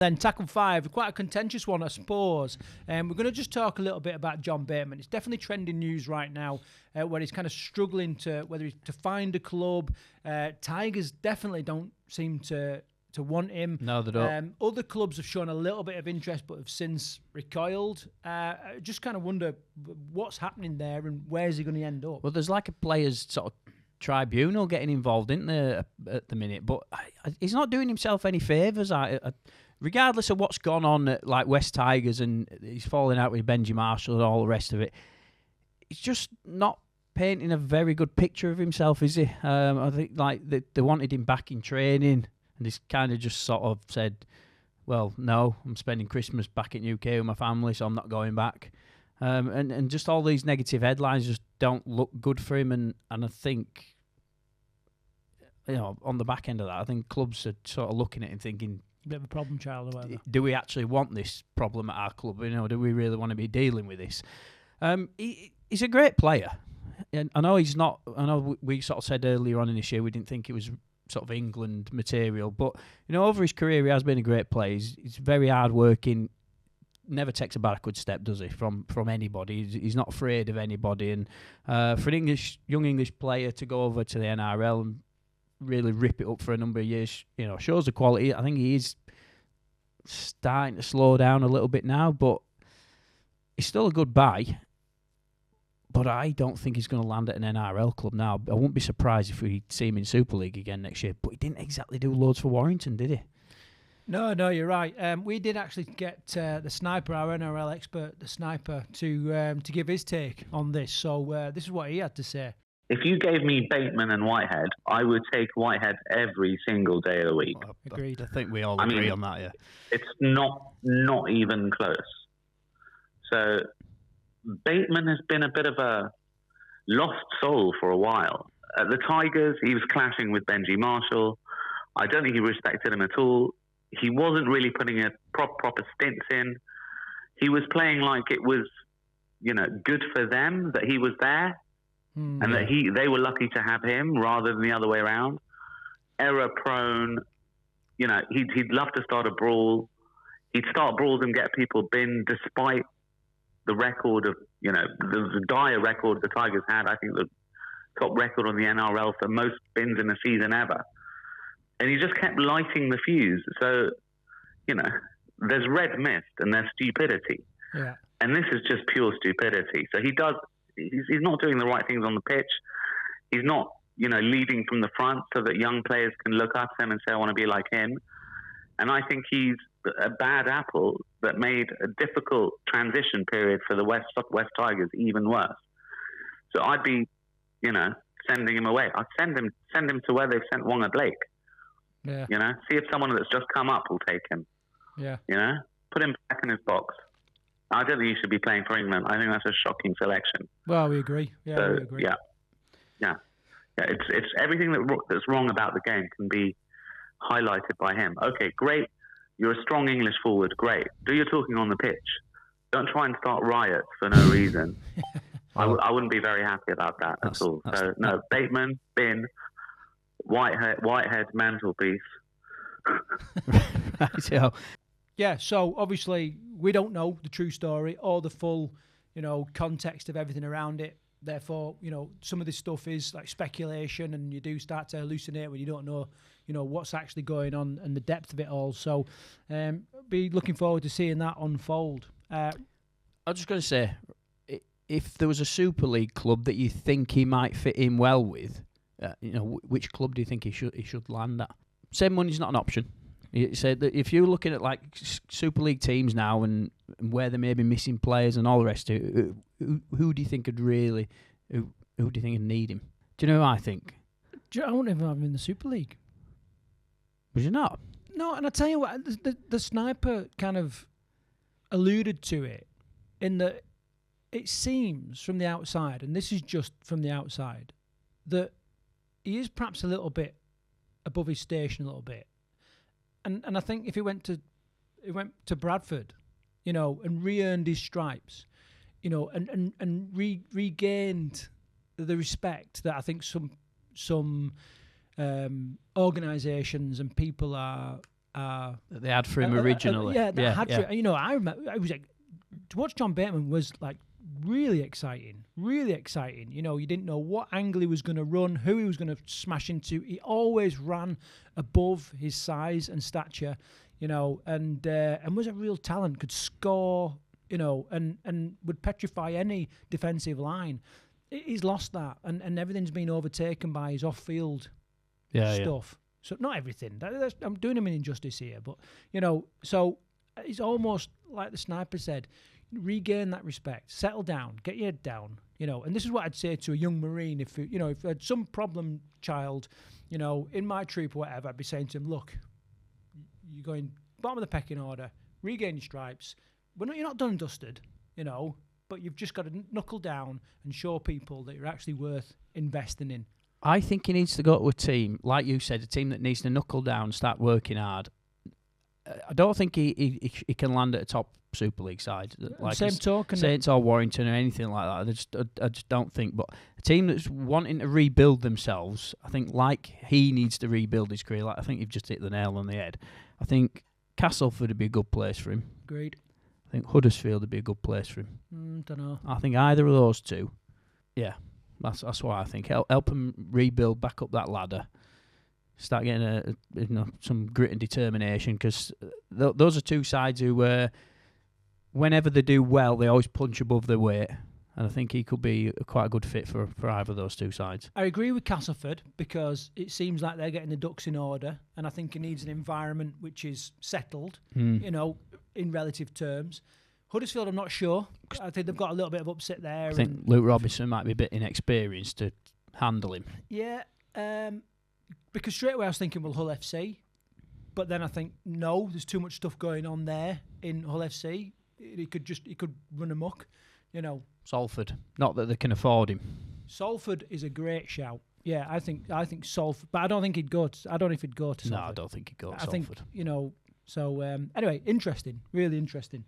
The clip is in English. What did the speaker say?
Then tackle 5, quite a contentious one, I suppose. We're going to just talk a little bit about John Bateman. It's definitely trending news right now, where he's kind of struggling to find a club. Tigers definitely don't seem to want him. No, they don't. Other clubs have shown a little bit of interest, but have since recoiled. Just kind of wonder what's happening there and where's he going to end up. Well, there's like a players' sort of tribunal getting involved, isn't there, at the minute? But he's not doing himself any favours. Regardless of what's gone on at like West Tigers and he's falling out with Benji Marshall and all the rest of it, he's just not painting a very good picture of himself, is he? I think like they wanted him back in training, and he's kind of just sort of said, well, no, I'm spending Christmas back in UK with my family, so I'm not going back. And just all these negative headlines just don't look good for him, and I think, on the back end of that, I think clubs are sort of looking at him thinking, bit of a problem child or whatever. Do we actually want this problem at our club? Do we really want to be dealing with this? He's a great player. And I know he's not. I know we sort of said earlier on in this year we didn't think he was sort of England material, but over his career he has been a great player. He's very hard working. Never takes a backward step, does he? From anybody. He's not afraid of anybody. And for an young English player to go over to the NRL and really rip it up for a number of years, shows the quality. I think he is starting to slow down a little bit now, but he's still a good buy. But I don't think he's going to land at an NRL club now. I wouldn't be surprised if we see him in Super League again next year. But he didn't exactly do loads for Warrington, did he? No, you're right. We did actually get the Sniper, our NRL expert, the Sniper, to give his take on this. So this is what he had to say. If you gave me Bateman and Whitehead, I would take Whitehead every single day of the week. Agreed. I think we all agree on that, yeah. It's not even close. So Bateman has been a bit of a lost soul for a while. At the Tigers, he was clashing with Benji Marshall. I don't think he respected him at all. He wasn't really putting a proper stints in. He was playing like it was, good for them that he was there. And that they were lucky to have him rather than the other way around. Error prone, he'd love to start a brawl. He'd start brawls and get people binned, despite the record of, the dire record the Tigers had. I think the top record on the NRL for most bins in a season ever. And he just kept lighting the fuse. So, there's red mist and there's stupidity. Yeah. And this is just pure stupidity. So he's not doing the right things on the pitch. He's not, leading from the front so that young players can look up to him and say, I want to be like him. And I think he's a bad apple that made a difficult transition period for the West Tigers even worse. So I'd be, sending him away. I'd send him to where they've sent Wonga Blake. Yeah. See if someone that's just come up will take him. Yeah. Put him back in his box. I don't think he should be playing for England. I think that's a shocking selection. Well, we agree. Yeah, we agree. Yeah. It's everything that's wrong about the game can be highlighted by him. Okay, great. You're a strong English forward. Great. Do your talking on the pitch. Don't try and start riots for no reason. I wouldn't be very happy about that at all. So no, Bateman, bin, Whitehead, mantelpiece. Right, yeah, so obviously we don't know the true story or the full, context of everything around it. Therefore, some of this stuff is like speculation, and you do start to hallucinate when you don't know, what's actually going on and the depth of it all. So, be looking forward to seeing that unfold. I was just going to say, if there was a Super League club that you think he might fit in well with, which club do you think he should land at? Same money's not an option. He said that if you're looking at like Super League teams now and where they may be missing players and all the rest of it, who do you think could really, who do you think would need him? Do you know who I think? I wouldn't even have him in the Super League. Would you not? No, and I tell you what, the Sniper kind of alluded to it in that it seems from the outside, and this is just from the outside, that he is perhaps a little bit above his station a little bit. And I think if he went to Bradford, and re-earned his stripes, and regained the respect that I think some organisations and people are that they had for him originally. That had for, you know, I remember, I was like, to watch John Bateman was like really exciting. You know, you didn't know what angle he was going to run, who he was going to smash into. He always ran above his size and stature, you know, and was a real talent, could score, you know, and would petrify any defensive line. He's lost that, and everything's been overtaken by his off-field stuff. So not everything. I'm doing him an injustice here, but, you know, so it's almost like the sniper said, regain that respect, settle down, get your head down, you know. And this is what I'd say to a young Marine if you know, if I had some problem child, you know, in my troop or whatever, I'd be saying to him, look, you're going bottom of the pecking order, regain your stripes. You're not done and dusted, you know, but you've just got to knuckle down and show people that you're actually worth investing in. I think he needs to go to a team, like you said, a team that needs to knuckle down, start working hard. I don't think he can land at a top Super League side. Like Same token. Saints or Warrington or anything like that. I just don't think. But a team that's wanting to rebuild themselves, I think, like he needs to rebuild his career. Like I think you've just hit the nail on the head. I think Castleford would be a good place for him. Agreed. I think Huddersfield would be a good place for him. Don't know. I think either of those two. Yeah, that's what I think. Help him rebuild back up that ladder. Start getting some grit and determination, because those are two sides who, whenever they do well, they always punch above their weight. And I think he could be quite a good fit for either of those two sides. I agree with Castleford, because it seems like they're getting the ducks in order, and I think he needs an environment which is settled, you know, in relative terms. Huddersfield, I'm not sure. I think they've got a little bit of upset there. I think Luke Robinson might be a bit inexperienced to handle him. Yeah, because straight away I was thinking, well, Hull FC. But then I think, no, there's too much stuff going on there in Hull FC. He could run amok, you know. Salford, not that they can afford him. Salford is a great shout. Yeah, I think Salford, but I don't think he'd go to. I don't know if he'd go to Salford. No, I don't think he'd go to I Salford. think, you know. So anyway, interesting, really interesting.